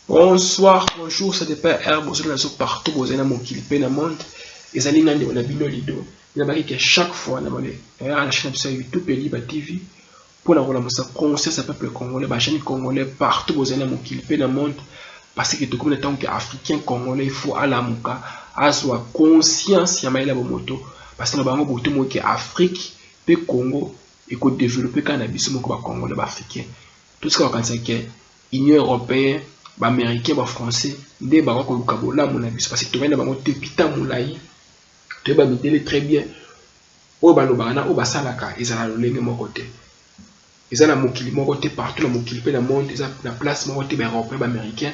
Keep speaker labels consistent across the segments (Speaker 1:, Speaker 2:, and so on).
Speaker 1: Bonsoir, bonjour, ça dépend herbe, vous êtes partout, vous êtes dans mon kilipé dans le monde. Les alliés de la bino lido. Il y a que chaque fois, la chaîne de YouTube et Liba TV, pour la relation conscience du peuple congolais, la chaîne congolais partout, vous êtes dans mon kilipé dans le monde. Parce que tout comme le temps qu'Africain congolais, il faut à la mouka, à soit conscience, il y a maïla moto. Parce que nous avons beaucoup de Afrique, le Congo, et qu'on développe quand on a besoin de congolais, africain. Tout ce qu'on a c'est que l'Union européenne, les Américains, les Français, nde bakoluka bolamu na biso parce que tovandi bango te pita molai toyeba midele très bien oyo balobaka na oyo basalaka ezala lolenge moko te eza na mokili moko te partout na mokili mpe na monde eza na place moko te baeuropéen baaméricain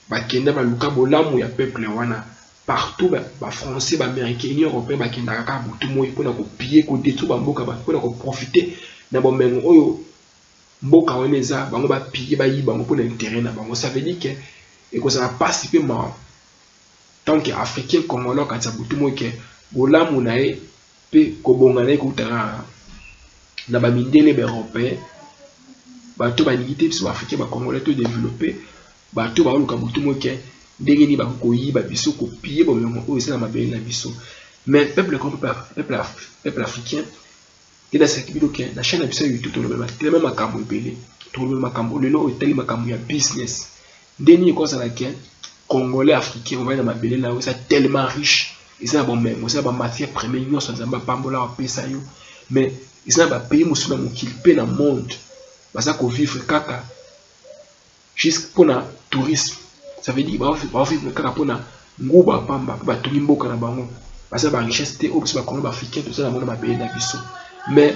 Speaker 1: bakenda baluka bolamu ya peuple wana partout bafrançais baaméricain union européen bakendaka kaka butu moi mpona kopie kodétruire bamboka mpona koprofite na bomengo oyo mboka wana eza bango bapie bayiba bango mpona intérêt na bango ça veut dire que ekozala pasi mpe mawa tant que africain congolais kati ya butu moi ke bolamu na ye mpe kobonga na ye koutaka na bamindele baeuropéen bato balingi te biso baafricain bacongolais to développe bato baoluka butu moi ke ndenge nini bakoyiba biso kopie bomengo oyo eza na mabele na biso mais peuple africain kedasaki bino ke na chaîne na biso ya youtube tolobela telema makambo ebele tolobela makambo lelo oyo etali makambo ya business nde nini ekozala ke congolais africain ovali na mabele na yo eza tellement riche eza na bomengo eza na bamatière première nyonso nzambe apambola bapesa yo mais eza na bapays mosusu na mokili mpe na monde baza kovivre kaka jusque mpona tourisme ça veut dire baovivre kaka mpona nguba pamba mpe batongi mboka na bango baza barichesse te oyo biso bacongolais baafricain toza na mona mabele na biso mais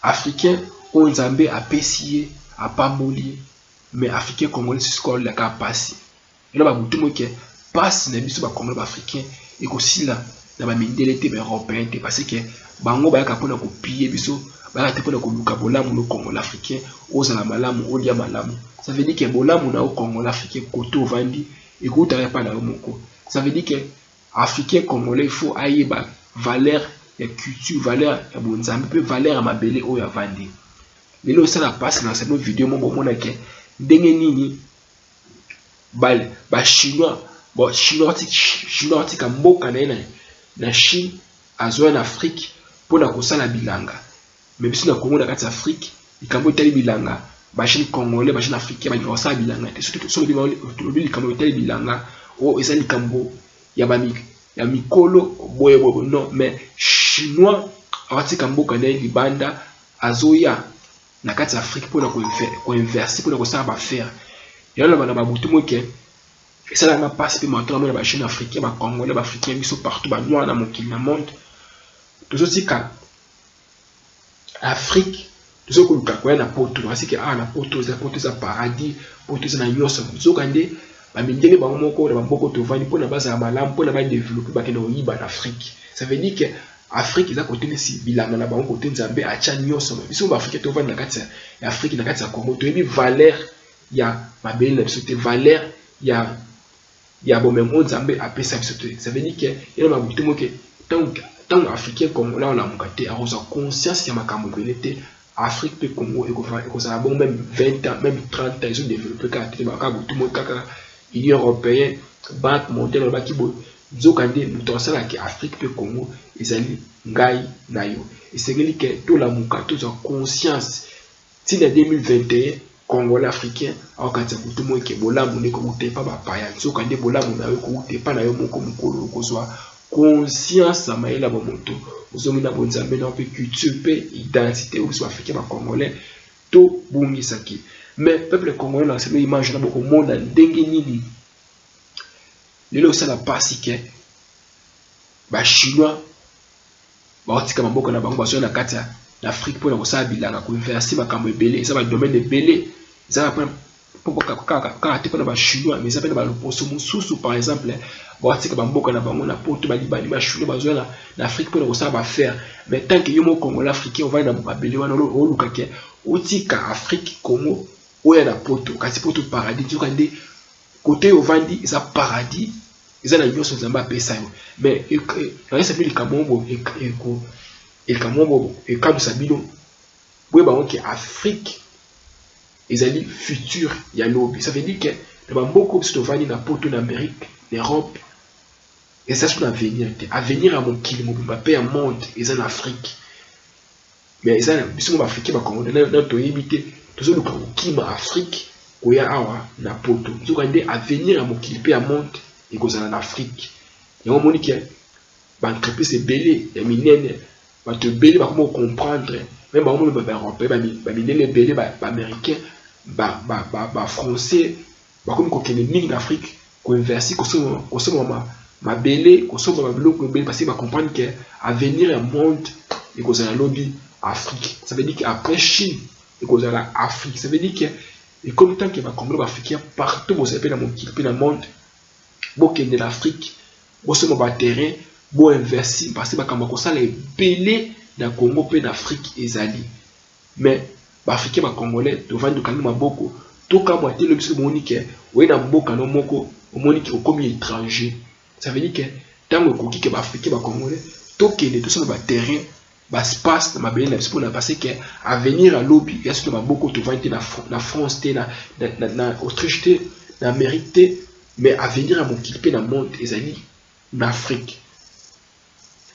Speaker 1: africain oyo nzambe apesi ye apamboli ye mais africain congolais sikoolelaka pasi elo babutu moke pasi na biso bacongolais baafricain ekosila na bamindele te baeuropéen te parce que bango bayaka mpona kopie biso bayaka te mpona koluka bolamu no congolais africain ozala malamu olia malamu ça veut dire que bolamu na yo congolais africain kote ovandi ekoutaka epa na yo moko ça veut dire que africain congolais il faut ayeba valeur ya culture valeur ya bonzambe mpe valeur ya mabele oyo avandi lelo osala mpasi na sano video moko omonake ndenge nini bachinois chinois atika mboka na ye na chine azwa na afrique mpona kosala bilanga mais biso na kongo na kati ya afrique likambo etali bilanga bachine congolais bachine africain balinga kosala bilanga te tolobi likambo etali bilanga oyo eza likambo ya mikolo boye non mais chinois awatika mboka na ye libanda azoya na kati ya afrique mpona koinverse mpona kosala bafere yaloba na babutu moke esalanga mpasi mpe matona mona bachine africain bacongolais baafricain biso partout banoir na mokili na monde tozotika afrique tozokoluka koya na poto asike na poto eza paradis poto eza na nyonso zoka nde bamindele bango moko na bamboka tovandi mpona bazala malamu mpona badeveloppe bakende koyiba na afrique ça veut dire que afrique eza kote nesi bilanga na bango kote nzambe atya nyonso biso baafricain tovandi na kati ya afrique na kati ya congo toyebi valeur ya mabele na biso te valeur ya bomengo nzambe apesa biso te ça veut dire que ena mabutu moke ntango africain congolais olamuka te akozwa conscience ya makambo ebele te afrique mpe congo ekozala bongo même 20 ans même 30 ans ezodéveloppe kaka te baka butu moke kaka union européenne banque mondiale olobaki boye nzoka nde moto asalaki afrique mpe congo ezali ngai na yo esengeli ke tolamuka tozwa conscience ntina 2021 congolais africain aokanisa butu moke bolamu nde kokute epa bapaya nzoka nde bolamu na yo kokute epa na yo moko mokolo okozwa conscience ya mayele ya bamoto ozomina bonzambe na mpe culture mpe identité oyo biso baafricain bacongolais tobungisaki mais peuple congolais na selo image na bokomona ndenge nini lelo osala mpasi ke bachinois baotika maboko na bango bazoya na kati ya afrique mpona kosala bilanga koinverse makambo ebele eza badomaine ebele eza kaka te mpona bachinois mais eza mpe na baloposo mosusu par exemple baotika bamboka na bango na poto balibani bachinois bazoya na afrique mpona kosala bafere mais tant ke yo mo congolais africain ovali na mabele wana oluka ke otika afrique congo oya na poto kasi poto paradis nzoka nde kote ovandi eza paradis eza na nyonso nzambe apesa yo mais nayesa bino likambo moko ekamwisa bino boyeba ngo ke afrique ezali futur ya lobi ça veut dire que na bamboko biso tovandi na poto na Amérique, l'Europe, et ça c'est un avenir. Avenir à mon kili, mon pape à monde, et en Afrique. Mais ça, biso mon Afrique, na toyebite, tous le kima Afrique, koya awa na poto. Nous avons avenir à mon kili à monde, et qu'on en Afrique. Et on monique, entreprise c'est belé, et minene, te belé, comment comprendre, même par exemple, européen, minene belé, américain, français, comme qu'on est en Afrique, qu'on investit, qu'on se ma belé, qu'on se ma belé, parce qu'il va comprendre que avenir un monde et qu'on a lobby Afrique. Ça veut dire qu'après Chine et qu'on a Afrique, ça veut dire que et comme tant qu'il va comprendre africain partout vous savez dans mon dans le monde, bon qu'il de l'Afrique, bon se mon terrain, bon investir parce que comme ça les belé dans Congo et d'Afrique ezali. Mais africain ba congolais devant de kalima boko to ka moitié le biso monique oui na mboka no moko monique comme étranger. Ça veut dire que tant que koki que africain ba congolais to kende to sur ba terrain ba espace na mabele na biso na parce que avenir à lobby ya sur beaucoup to vendre na France te na Autriche te na Amérique te mais avenir à mon kilpe na monde ezali na Afrique.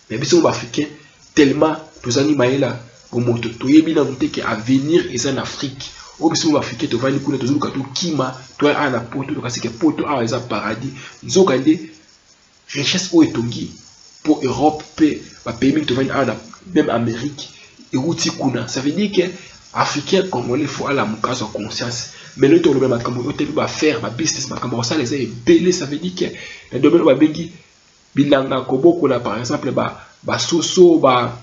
Speaker 1: Mais biso ba africain tellement tous animaïla pour moto toyebi na monte que avenir est en Afrique. Au biso africain to vandi kuna to ka to kima to ana poto to kasi que poto a eza paradis nzoka nde richesse o etongi pour Europe pe ba pays to vandi ana même Amérique et routi kuna. Ça veut dire que africain congolais faut à la mukaso conscience mais le to le même makambo o te ba faire ba business makambo ça les est belé. Ça veut dire que le domaine ba bengi bilanga koboko là par exemple ba soso ba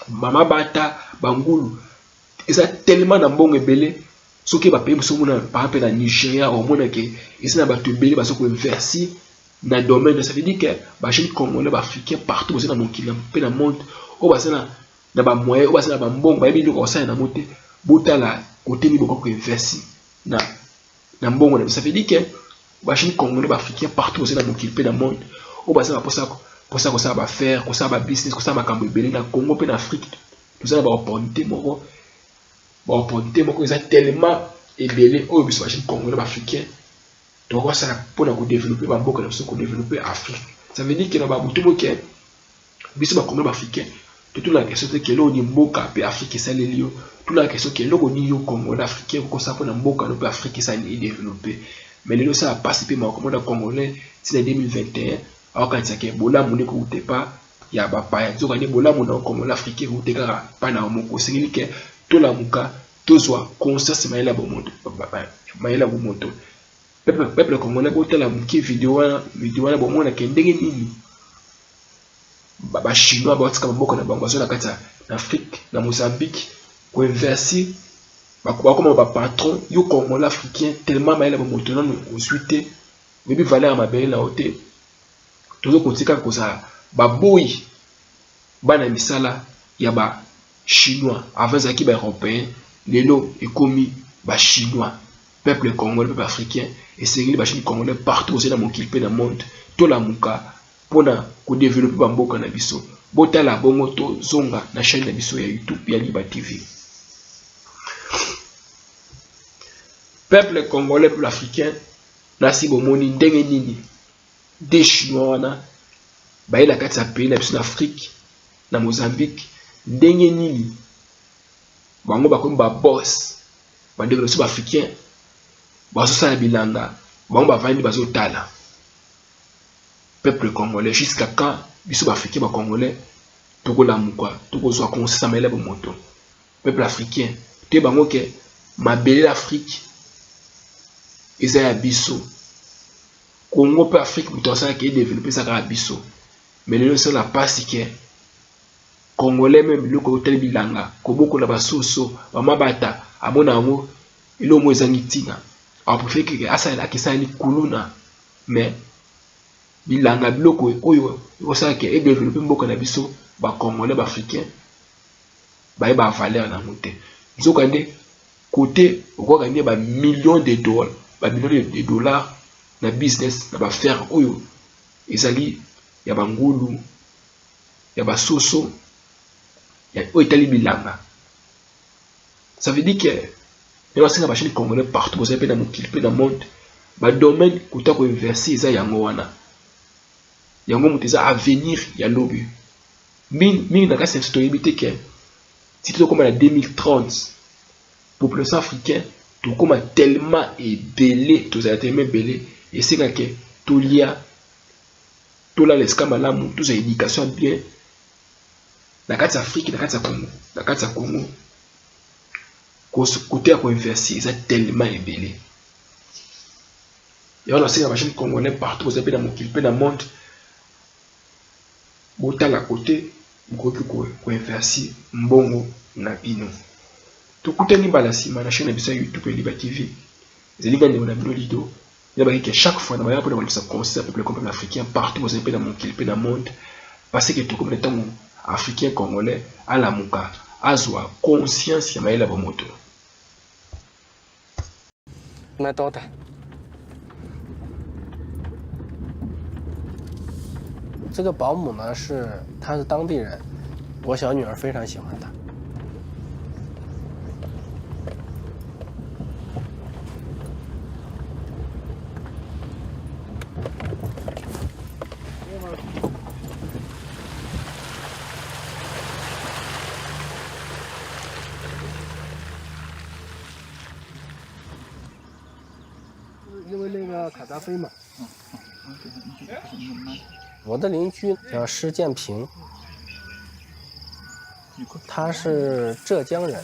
Speaker 1: mama bata bangulu eza tellement na mbongo ebele soki ba pays so mona par exemple na Nigeria au mona ke eza na bato ebele ba soko investir na domaine. Ça veut dire que ba jeunes congolais ba africains partout dans mon kila pe na monde o ba sana na ba moyen o ba sana ba mbongo ba bino ko sana na moté botala côté ni boko ko investir na mbongo. Ça veut dire que ba jeunes congolais ba africains partout dans mon kila pe na monde o ba sana pour ça que ça va faire, que ça va business, que ça va camber dans Congo et en Afrique. Tout ça va opportunité moko. Opportunité moko ils ont tellement ébélé au bis machine congolais africain. Donc ça pour nous développer ba beaucoup de développer Afrique. Ça veut dire que na ba butu moke bis ba congolais africain. Toute la question c'est que là ni mboka pe Afrique ça les lio. Toute la question que là on ni yo congolais africain ko ça pour na mboka no pe Afrique ça ni développer. Mais là ça a participé ma comme congolais c'est en 2021. Alors quand c'est que bola mune ko utepa ya bapa ya zoka ni bola mune comme l'Afrique ko uteka pa na moko singili ke to la muka to zwa conscience maila bomoto maila bomoto peuple congolais botela muki vidéo na bomona ke ndenge nini ba chinois ba tika mboka na bango zo na kati na Afrique na Mozambique ko investir ba comme ba patron yo congolais africain tellement maila bomoto non ensuite mais valeur mabele na hôtel toujours kotika koza baboyi bana misala ya ba chinois avant zaki ba européen lelo ekomi ba chinois peuple congolais peuple africain et c'est ba chinois congolais partout aussi dans mon kilpe dans monde to la muka pona ko développer ba mboka na biso botala bongo to zonga na chaîne na biso ya YouTube ya Liba TV. Peuple congolais peuple africain nasi bomoni ndenge nini des chinois na baila kati ya pays na biso na Afrique na Mozambique ndenge nini bango bakomi ba boss ba développeurs africains bazo sala bilanga bango bavandi bazo tala peuple congolais jusqu'à quand biso ba africains ba congolais tokola mukwa tokozwa conscience maila bo moto peuple africain te bango ke mabele l'Afrique eza ya biso Congo pe Afrique muto ça qui est développé ça ka biso. Mais le seul la passe que congolais même le côté bilanga koboko na basoso ba mabata amona ngo ilo mwezangi tina a préféré que asa la kisa ni kuluna mais bilanga biloko oyo ça que est développé mboka na biso ba congolais ba africain ba valeur na moté nzoka nde côté ko gagner ba millions de dollars ba millions de dollars na business na ba faire oyo ezali ya bangulu ya basoso ya oitali bilanga. Ça veut dire que les anciens machines congolais partout vous avez dans mon kilpe dans le monde badomaine kuta koinverse eza yango wana yango moto eza avenir ya lobi mingi na kasi na biso toyebi te ke ti tokóma na 2030 population africain tokóma tellement ebele tozala tellement ebele esengake tolia tolala esika malamu tozwa éducation bien na kati ya afrique na kati ya congo kote ya koinverse eza tellement ebele yango nasenga bajeune congolais partout boza mpe na mokili mpe na monde botala kote bokoki koinverse mbongo na bino tokutani mbala nsima na chaîne na biso ya youtube Eliba TV ezali nga ndeko na bino lido yabaki ke chaque fois na bayaka mpona balisa conseil ya peuple comme peuple africain partout boza mpe na mokili mpe na monde parce que tokomi na ntango africain congolais alamuka azwa conscience ya mayele ya bomoto
Speaker 2: 那多的。这个保姆呢她是当地人，我小女儿非常喜欢她。因为那个卡扎菲嘛。我的邻居叫施建平，他是浙江人。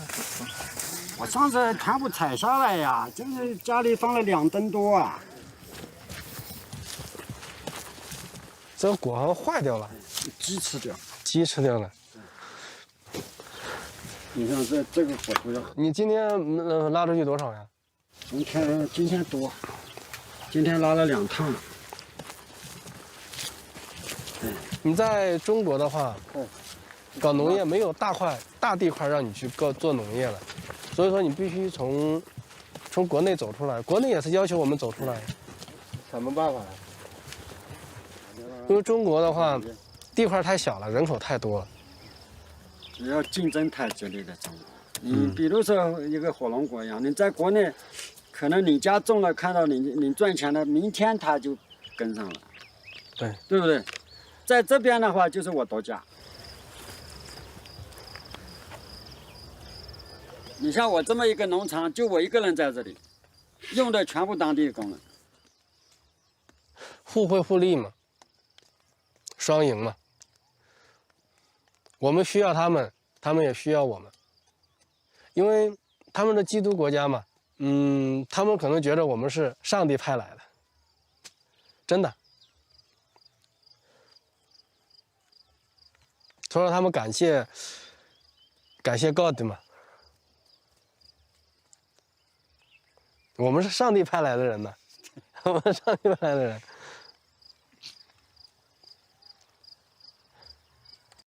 Speaker 3: 我上次全部采下来呀，就是家里放了2吨多啊。
Speaker 2: 这个果好像坏掉了，
Speaker 3: 鸡吃掉。
Speaker 2: 鸡吃掉了。
Speaker 3: 你看这个果头要。
Speaker 2: 你今天拉出去多少呀？
Speaker 3: 今天多，今天拉了2趟了。
Speaker 2: 你在中国的话，搞农业没有大地块让你去做农业了，所以说你必须从国内走出来，国内也是要求我们走出来。
Speaker 3: 什么办法？
Speaker 2: 因为中国的话，地块太小了，人口太多了，
Speaker 3: 只要竞争太激烈的中国。你比如说一个火龙果一样，你在国内，可能你家种了，看到你赚钱了，明天他就跟上了，对不对？在这边的话，就是我独家。你像我这么一个农场，就我一个人在这里，用的全部当地工人，
Speaker 2: 互惠互利嘛，双赢嘛。我们需要他们，他们也需要我们，因为他们的基督国家嘛，他们可能觉得我们是上帝派来的，真的。所以说他们感谢 God 嘛，我们是上帝派来的人呢，我们是上帝派来的人。